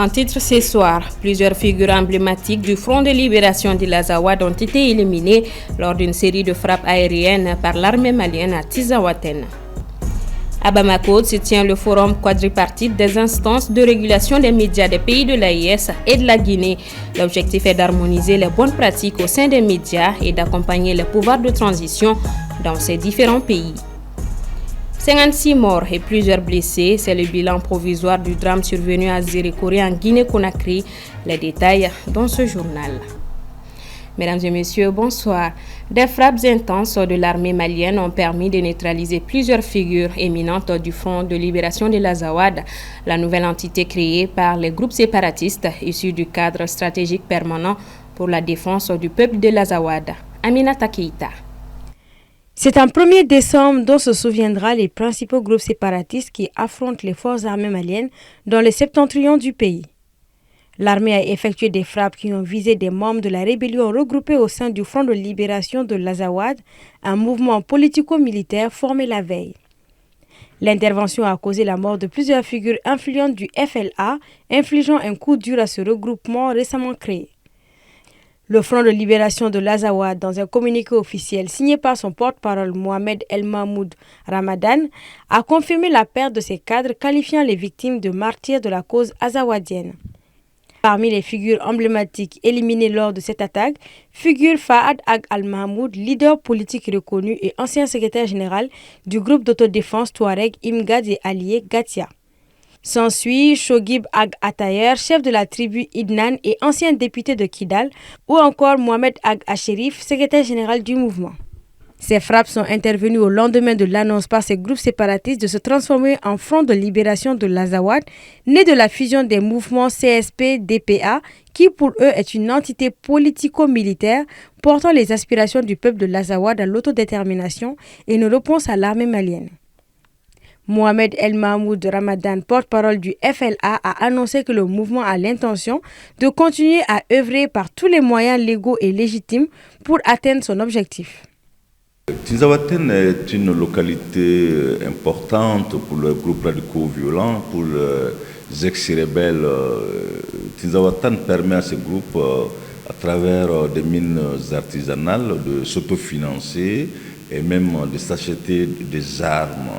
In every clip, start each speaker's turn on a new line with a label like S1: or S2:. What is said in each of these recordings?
S1: En titre ce soir, plusieurs figures emblématiques du Front de libération de l'Azawad ont été éliminées lors d'une série de frappes aériennes par l'armée malienne à Tizawaten. À Bamako se tient le forum quadripartite des instances de régulation des médias des pays de l'AES et de la Guinée. L'objectif est d'harmoniser les bonnes pratiques au sein des médias et d'accompagner les pouvoirs de transition dans ces différents pays. 56 morts et plusieurs blessés, c'est le bilan provisoire du drame survenu à Zérékoré en Guinée-Conakry. Les détails dans ce journal. Mesdames et messieurs, bonsoir. Des frappes intenses de l'armée malienne ont permis de neutraliser plusieurs figures éminentes du Front de libération de l'Azawad, la nouvelle entité créée par les groupes séparatistes issus du cadre stratégique permanent pour la défense du peuple de l'Azawad. Aminata Keïta.
S2: C'est un 1er décembre dont se souviendra les principaux groupes séparatistes qui affrontent les forces armées maliennes dans le septentrion du pays. L'armée a effectué des frappes qui ont visé des membres de la rébellion regroupés au sein du Front de libération de l'Azawad, un mouvement politico-militaire formé la veille. L'intervention a causé la mort de plusieurs figures influentes du FLA, infligeant un coup dur à ce regroupement récemment créé. Le Front de libération de l'Azawad, dans un communiqué officiel signé par son porte-parole Mohamed El Mahmoud Ramadan, a confirmé la perte de ses cadres, qualifiant les victimes de martyrs de la cause azawadienne. Parmi les figures emblématiques éliminées lors de cette attaque, figure Fahad Ag Al-Mahmoud, leader politique reconnu et ancien secrétaire général du groupe d'autodéfense Touareg Imgad et allié Gatia. S'ensuit Shogib Ag Atayer, chef de la tribu Idnan et ancien député de Kidal, ou encore Mohamed Ag Asherif, secrétaire général du mouvement. Ces frappes sont intervenues au lendemain de l'annonce par ces groupes séparatistes de se transformer en Front de libération de l'Azawad, né de la fusion des mouvements CSP-DPA, qui pour eux est une entité politico-militaire portant les aspirations du peuple de l'Azawad à l'autodétermination et une réponse à l'armée malienne. Mohamed El Mahmoud Ramadan, porte-parole du FLA, a annoncé que le mouvement a l'intention de continuer à œuvrer par tous les moyens légaux et légitimes pour atteindre son objectif.
S3: Tizawaten est une localité importante pour les groupes radicaux violents, pour les ex-rebelles. Tizawaten permet à ces groupes, à travers des mines artisanales, de s'autofinancer et même de s'acheter des armes.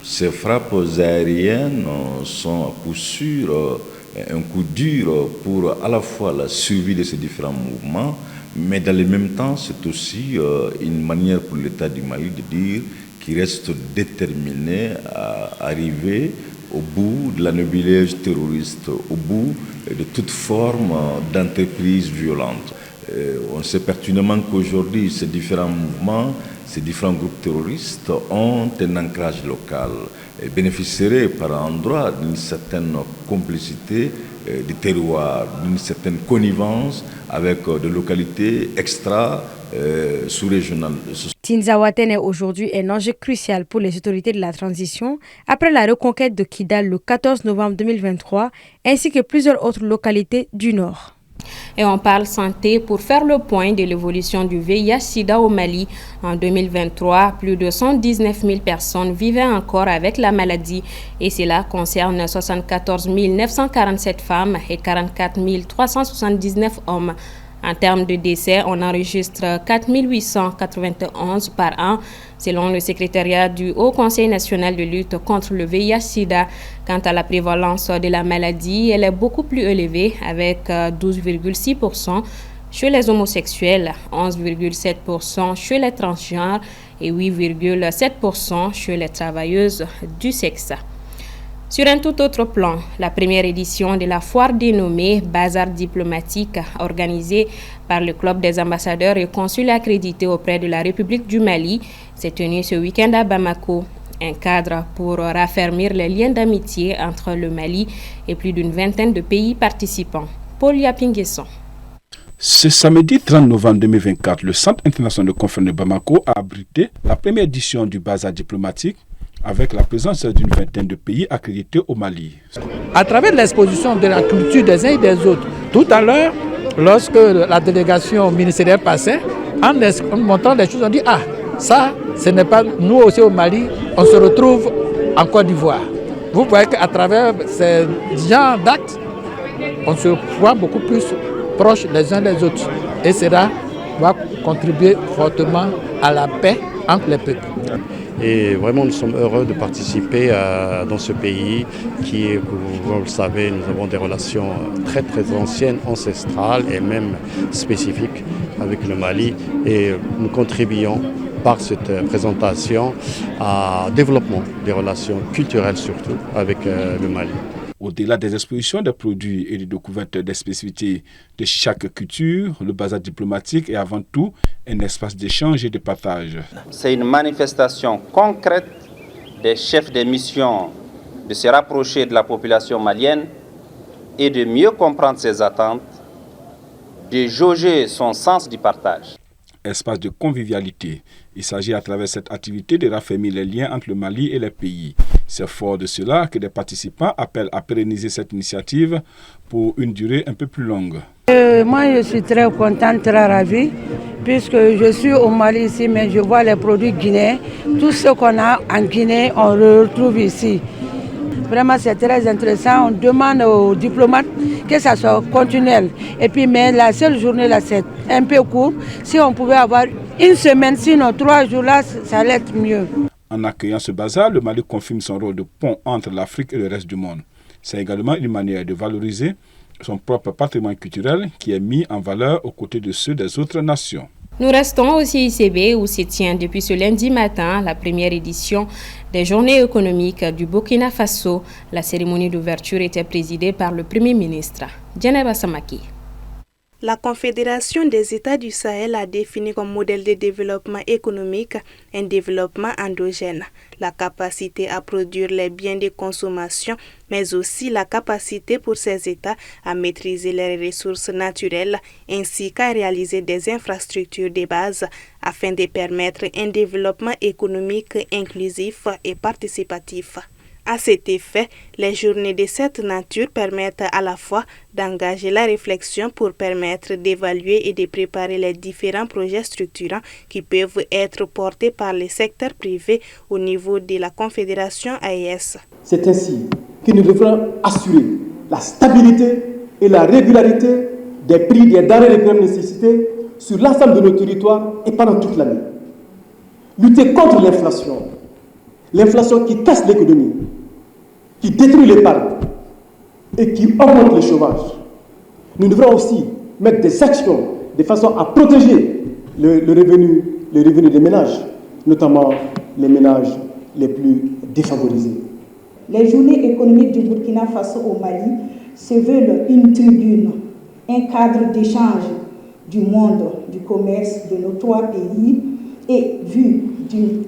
S3: Ces frappes aériennes sont à coup sûr un coup dur pour à la fois la survie de ces différents mouvements, mais dans le même temps, c'est aussi une manière pour l'État du Mali de dire qu'il reste déterminé à arriver au bout de la nébuleuse terroriste, au bout de toute forme d'entreprise violente. On sait pertinemment qu'aujourd'hui, ces différents mouvements, ces différents groupes terroristes ont un ancrage local et bénéficieraient par endroits d'une certaine complicité des terroirs, d'une certaine connivence avec des localités sous-régionales.
S2: Tizawaten est aujourd'hui un enjeu crucial pour les autorités de la transition après la reconquête de Kidal le 14 novembre 2023 ainsi que plusieurs autres localités du nord.
S1: Et on parle santé pour faire le point de l'évolution du VIH-Sida au Mali. En 2023, plus de 119 000 personnes vivaient encore avec la maladie et cela concerne 74 947 femmes et 44 379 hommes. En termes de décès, on enregistre 4 891 par an, selon le secrétariat du Haut Conseil national de lutte contre le VIH-Sida. Quant à la prévalence de la maladie, elle est beaucoup plus élevée, avec 12,6% chez les homosexuels, 11,7% chez les transgenres et 8,7% chez les travailleuses du sexe. Sur un tout autre plan, la première édition de la foire dénommée Bazar diplomatique, organisée par le Club des ambassadeurs et consuls accrédités auprès de la République du Mali, s'est tenue ce week-end à Bamako. Un cadre pour raffermir les liens d'amitié entre le Mali et plus d'une vingtaine de pays participants. Paul Yapinguesson.
S4: Ce samedi 30 novembre 2024, le Centre international de conférence de Bamako a abrité la première édition du Bazar diplomatique avec la présence d'une vingtaine de pays accrédités au Mali.
S5: À travers l'exposition de la culture des uns et des autres, tout à l'heure, lorsque la délégation ministérielle passait, en montrant les choses, on dit « Ah, ça, ce n'est pas nous aussi au Mali, on se retrouve en Côte d'Ivoire ». Vous voyez qu'à travers ces genres d'actes, on se voit beaucoup plus proches les uns des autres. Et cela va contribuer fortement à la paix entre les peuples.
S6: Et vraiment, nous sommes heureux de participer dans ce pays qui, vous le savez, nous avons des relations très très anciennes, ancestrales et même spécifiques avec le Mali. Et nous contribuons par cette présentation au développement des relations culturelles surtout avec le Mali.
S4: Au-delà des expositions des produits et des découvertes des spécificités de chaque culture, le bazar diplomatique est avant tout un espace d'échange et de partage.
S7: C'est une manifestation concrète des chefs des missions de se rapprocher de la population malienne et de mieux comprendre ses attentes, de jauger son sens du partage.
S4: Espace de convivialité. Il s'agit à travers cette activité de raffermir les liens entre le Mali et les pays. C'est fort de cela que des participants appellent à pérenniser cette initiative pour une durée un peu plus longue.
S8: Moi, je suis très contente, très ravie, puisque je suis au Mali ici, mais je vois les produits guinéens. Tout ce qu'on a en Guinée, on le retrouve ici. Vraiment, c'est très intéressant. On demande aux diplomates que ça soit continuel. Et puis, mais la seule journée, là, c'est un peu court. Si on pouvait avoir une semaine, sinon 3 jours, là, ça allait être mieux.
S4: En accueillant ce bazar, le Mali confirme son rôle de pont entre l'Afrique et le reste du monde. C'est également une manière de valoriser son propre patrimoine culturel qui est mis en valeur aux côtés de ceux des autres nations.
S1: Nous restons au CICB où se tient depuis ce lundi matin la première édition des Journées économiques du Burkina Faso. La cérémonie d'ouverture était présidée par le Premier ministre, Djeneba Samaki.
S9: La Confédération des États du Sahel a défini comme modèle de développement économique un développement endogène, la capacité à produire les biens de consommation, mais aussi la capacité pour ces États à maîtriser les ressources naturelles ainsi qu'à réaliser des infrastructures de base afin de permettre un développement économique inclusif et participatif. À cet effet, les journées de cette nature permettent à la fois d'engager la réflexion pour permettre d'évaluer et de préparer les différents projets structurants qui peuvent être portés par le secteur privé au niveau de la Confédération AES.
S10: C'est ainsi que nous devrons assurer la stabilité et la régularité des prix des denrées de première nécessité sur l'ensemble de nos territoires et pendant toute l'année. Lutter contre l'inflation qui casse l'économie, qui détruit l'épargne et qui augmente le chômage. Nous devrons aussi mettre des actions de façon à protéger le revenu des ménages, notamment les ménages les plus défavorisés.
S11: Les journées économiques du Burkina Faso au Mali se veulent une tribune, un cadre d'échange du monde, du commerce de nos 3 pays et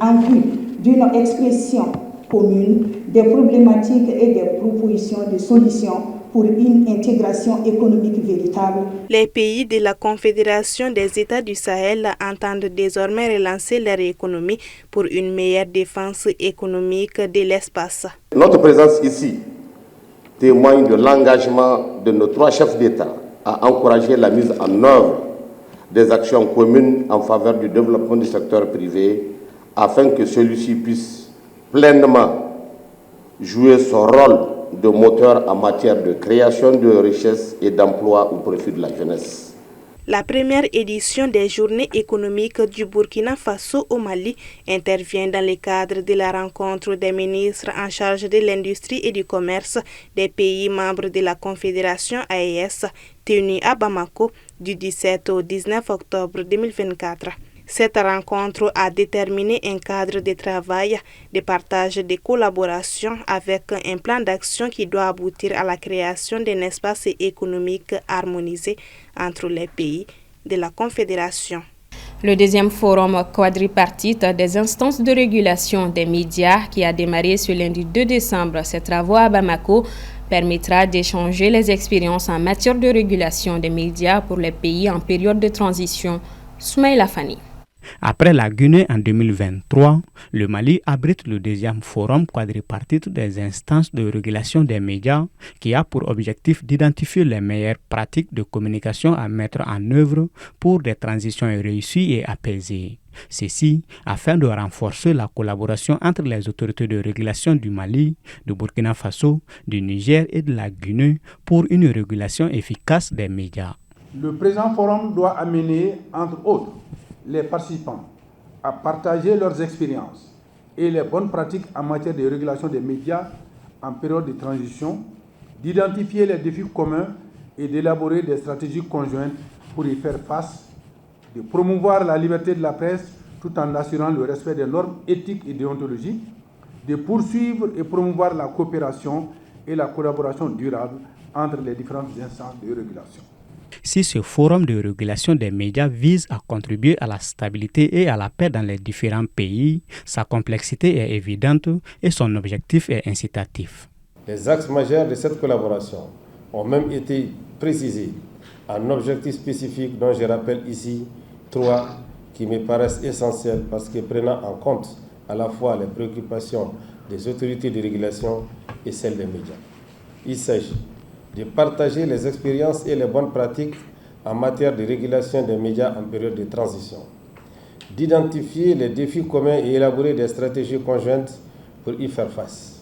S11: en vue d'une expression commune des problématiques et des propositions de solutions pour une intégration économique véritable.
S9: Les pays de la Confédération des États du Sahel entendent désormais relancer leur économie pour une meilleure défense économique de l'espace.
S12: Notre présence ici témoigne de l'engagement de nos 3 chefs d'État à encourager la mise en œuvre des actions communes en faveur du développement du secteur privé afin que celui-ci puisse pleinement jouer son rôle de moteur en matière de création de richesses et d'emplois au profit de la jeunesse.
S9: La première édition des Journées économiques du Burkina Faso au Mali intervient dans le cadre de la rencontre des ministres en charge de l'industrie et du commerce des pays membres de la Confédération AES, tenue à Bamako du 17 au 19 octobre 2024. Cette rencontre a déterminé un cadre de travail, de partage de collaboration avec un plan d'action qui doit aboutir à la création d'un espace économique harmonisé entre les pays de la Confédération.
S1: Le deuxième forum quadripartite des instances de régulation des médias qui a démarré ce lundi 2 décembre, ses travaux à Bamako, permettra d'échanger les expériences en matière de régulation des médias pour les pays en période de transition. Soumaïla Fani.
S13: Après la Guinée en 2023, le Mali abrite le deuxième forum quadripartite des instances de régulation des médias qui a pour objectif d'identifier les meilleures pratiques de communication à mettre en œuvre pour des transitions réussies et apaisées. Ceci afin de renforcer la collaboration entre les autorités de régulation du Mali, du Burkina Faso, du Niger et de la Guinée pour une régulation efficace des médias.
S14: Le présent forum doit amener, entre autres, les participants à partager leurs expériences et les bonnes pratiques en matière de régulation des médias en période de transition, d'identifier les défis communs et d'élaborer des stratégies conjointes pour y faire face, de promouvoir la liberté de la presse tout en assurant le respect des normes éthiques et déontologiques, de poursuivre et promouvoir la coopération et la collaboration durable entre les différentes instances de régulation.
S13: Si ce forum de régulation des médias vise à contribuer à la stabilité et à la paix dans les différents pays, sa complexité est évidente et son objectif est incitatif.
S15: Les axes majeurs de cette collaboration ont même été précisés en objectifs spécifiques dont je rappelle ici 3 qui me paraissent essentiels parce que prenant en compte à la fois les préoccupations des autorités de régulation et celles des médias. Il s'agit de partager les expériences et les bonnes pratiques en matière de régulation des médias en période de transition, d'identifier les défis communs et élaborer des stratégies conjointes pour y faire face,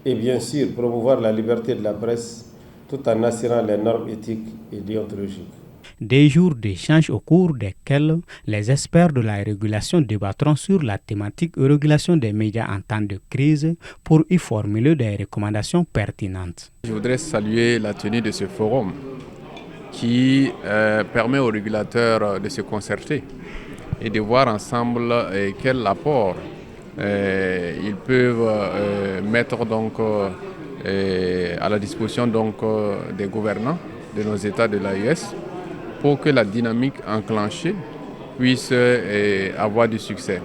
S15: et bien sûr promouvoir la liberté de la presse tout en assurant les normes éthiques et déontologiques.
S13: Des jours d'échange au cours desquels les experts de la régulation débattront sur la thématique régulation des médias en temps de crise pour y formuler des recommandations pertinentes.
S16: Je voudrais saluer la tenue de ce forum qui permet aux régulateurs de se concerter et de voir ensemble quel apport ils peuvent mettre donc, à la disposition donc, des gouvernants de nos États de l'AES pour que la dynamique enclenchée puisse avoir du succès.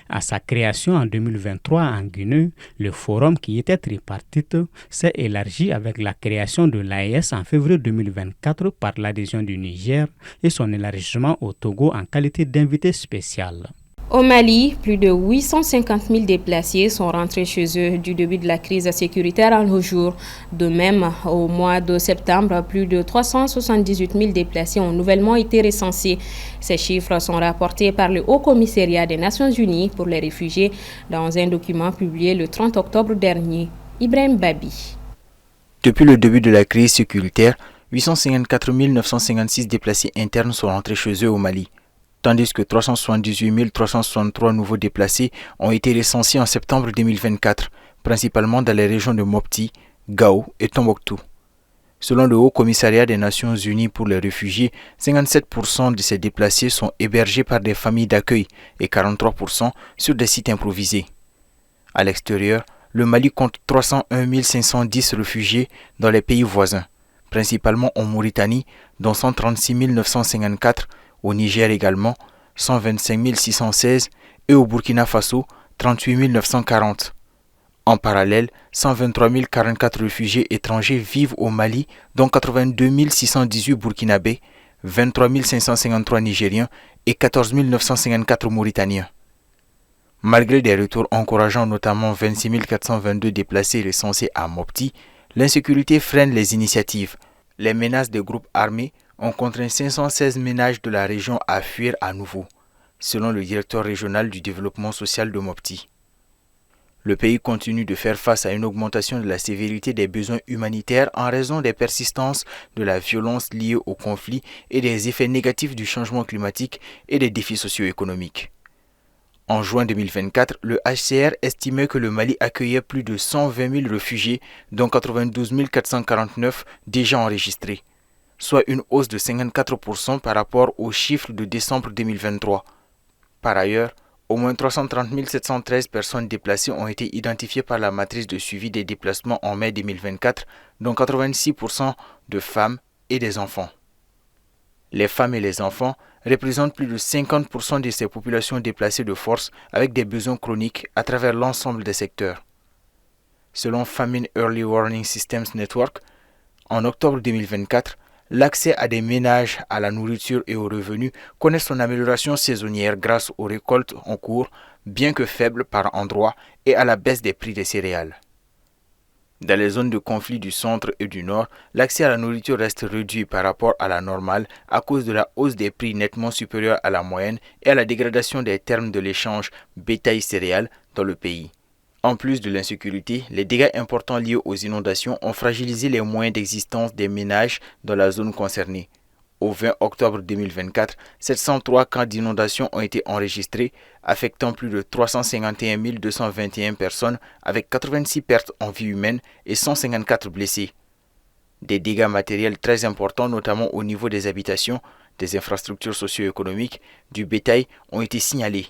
S13: À sa création en 2023 en Guinée, le forum qui était tripartite s'est élargi avec la création de l'AES en février 2024 par l'adhésion du Niger et son élargissement au Togo en qualité d'invité spécial.
S1: Au Mali, plus de 850 000 déplacés sont rentrés chez eux du début de la crise sécuritaire en nos jours. De même, au mois de septembre, plus de 378 000 déplacés ont nouvellement été recensés. Ces chiffres sont rapportés par le Haut Commissariat des Nations Unies pour les réfugiés dans un document publié le 30 octobre dernier. Ibrahim Babi.
S17: Depuis le début de la crise sécuritaire, 854 956 déplacés internes sont rentrés chez eux au Mali, tandis que 378 363 nouveaux déplacés ont été recensés en septembre 2024, principalement dans les régions de Mopti, Gao et Tombouctou. Selon le Haut Commissariat des Nations Unies pour les réfugiés, 57% de ces déplacés sont hébergés par des familles d'accueil et 43% sur des sites improvisés. À l'extérieur, le Mali compte 301 510 réfugiés dans les pays voisins, principalement en Mauritanie, dont 136 954, au Niger également, 125 616 et au Burkina Faso, 38 940. En parallèle, 123 044 réfugiés étrangers vivent au Mali, dont 82 618 Burkinabés, 23 553 Nigériens et 14 954 Mauritaniens. Malgré des retours encourageants, notamment 26 422 déplacés recensés à Mopti, l'insécurité freine les initiatives. Les menaces des groupes armés ont contraint 516 ménages de la région à fuir à nouveau, selon le directeur régional du développement social de Mopti. Le pays continue de faire face à une augmentation de la sévérité des besoins humanitaires en raison des persistances de la violence liée au conflit et des effets négatifs du changement climatique et des défis socio-économiques. En juin 2024, le HCR estimait que le Mali accueillait plus de 120 000 réfugiés, dont 92 449 déjà enregistrés, soit une hausse de 54% par rapport aux chiffres de décembre 2023. Par ailleurs, au moins 330 713 personnes déplacées ont été identifiées par la matrice de suivi des déplacements en mai 2024, dont 86% de femmes et des enfants. Les femmes et les enfants représentent plus de 50% de ces populations déplacées de force avec des besoins chroniques à travers l'ensemble des secteurs. Selon Famine Early Warning Systems Network, en octobre 2024, l'accès à des ménages à la nourriture et aux revenus connaît son amélioration saisonnière grâce aux récoltes en cours, bien que faibles par endroits, et à la baisse des prix des céréales. Dans les zones de conflit du centre et du nord, l'accès à la nourriture reste réduit par rapport à la normale à cause de la hausse des prix nettement supérieure à la moyenne et à la dégradation des termes de l'échange bétail-céréales dans le pays. En plus de l'insécurité, les dégâts importants liés aux inondations ont fragilisé les moyens d'existence des ménages dans la zone concernée. Au 20 octobre 2024, 703 cas d'inondation ont été enregistrés, affectant plus de 351 221 personnes, avec 86 pertes en vie humaine et 154 blessés. Des dégâts matériels très importants, notamment au niveau des habitations, des infrastructures socio-économiques, du bétail, ont été signalés.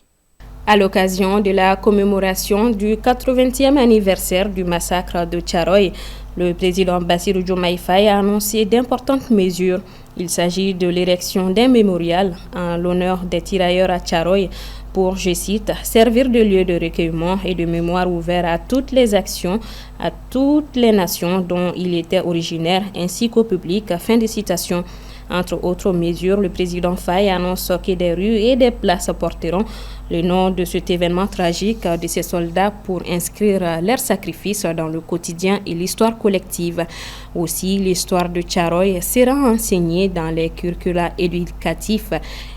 S1: À l'occasion de la commémoration du 80e anniversaire du massacre de Thiaroye, le président Bassirou Diomaye Faye a annoncé d'importantes mesures. Il s'agit de l'érection d'un mémorial en l'honneur des tirailleurs à Thiaroye pour, je cite, servir de lieu de recueillement et de mémoire ouvert à toutes les actions, à toutes les nations dont il était originaire, ainsi qu'au public. Fin de citation. Entre autres mesures, le président Faye annonce que des rues et des places porteront le nom de cet événement tragique de ces soldats pour inscrire leur sacrifice dans le quotidien et l'histoire collective. Aussi, l'histoire de Thiaroye sera enseignée dans les curricula éducatifs,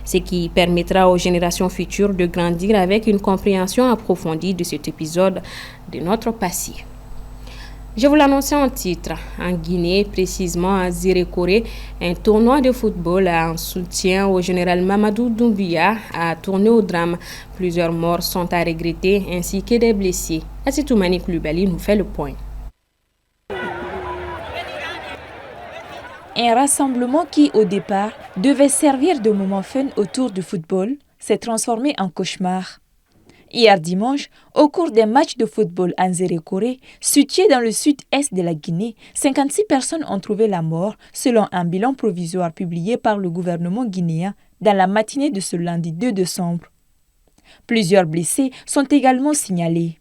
S1: ce qui permettra aux générations futures de grandir avec une compréhension approfondie de cet épisode de notre passé. Je vous l'annonçais en titre. En Guinée, précisément à Zérékoré, un tournoi de football en soutien au général Mamadou Doumbouya a tourné au drame. Plusieurs morts sont à regretter ainsi que des blessés. Assitoumani Koulibaly nous fait le point.
S18: Un rassemblement qui, au départ, devait servir de moment fun autour du football, s'est transformé en cauchemar. Hier dimanche, au cours des matchs de football en Zérékoré, situé dans le sud-est de la Guinée, 56 personnes ont trouvé la mort, selon un bilan provisoire publié par le gouvernement guinéen dans la matinée de ce lundi 2 décembre. Plusieurs blessés sont également signalés.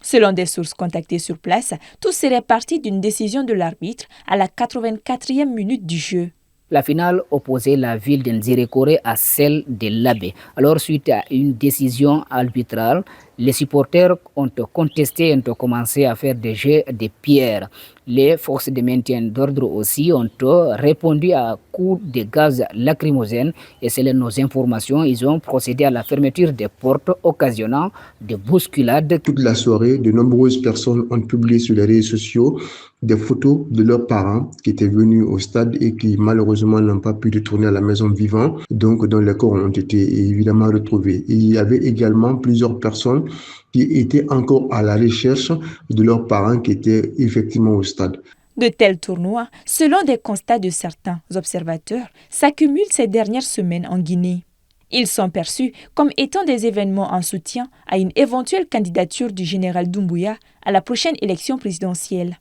S18: Selon des sources contactées sur place, tout serait parti d'une décision de l'arbitre à la 84e minute du jeu.
S19: La finale opposait la ville de Zérékoré à celle de Labé. Alors, suite à une décision arbitrale, les supporters ont contesté et ont commencé à faire des jets de pierres. Les forces de maintien d'ordre aussi ont répondu à coups de gaz lacrymogène et selon nos informations, ils ont procédé à la fermeture des portes occasionnant des bousculades.
S20: Toute la soirée, de nombreuses personnes ont publié sur les réseaux sociaux des photos de leurs parents qui étaient venus au stade et qui malheureusement n'ont pas pu retourner à la maison vivants, donc dont les corps ont été évidemment retrouvés. Et il y avait également plusieurs personnes qui étaient encore à la recherche de leurs parents qui étaient effectivement au stade.
S18: De tels tournois, selon des constats de certains observateurs, s'accumulent ces dernières semaines en Guinée. Ils sont perçus comme étant des événements en soutien à une éventuelle candidature du général Doumbouya à la prochaine élection présidentielle.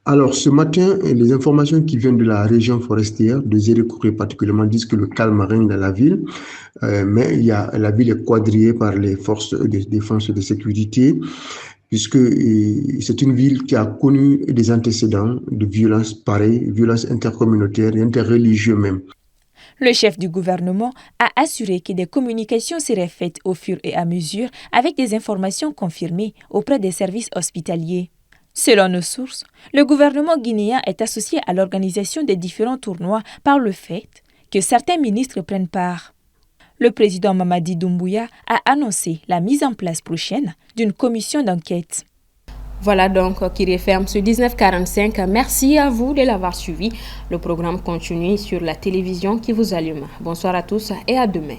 S20: Alors, ce matin, les informations qui viennent de la région forestière, de Zérékoré particulièrement, disent que le calme règne dans la ville, mais la ville est quadrillée par les forces de défense et de sécurité, puisque c'est une ville qui a connu des antécédents de violences pareilles, violences intercommunautaires et interreligieuses même.
S18: Le chef du gouvernement a assuré que des communications seraient faites au fur et à mesure avec des informations confirmées auprès des services hospitaliers. Selon nos sources, le gouvernement guinéen est associé à l'organisation des différents tournois par le fait que certains ministres prennent part. Le président Mamadi Doumbouya a annoncé la mise en place prochaine d'une commission d'enquête.
S1: Voilà donc qui referme ce 1945. Merci à vous de l'avoir suivi. Le programme continue sur la télévision qui vous allume. Bonsoir à tous et à demain.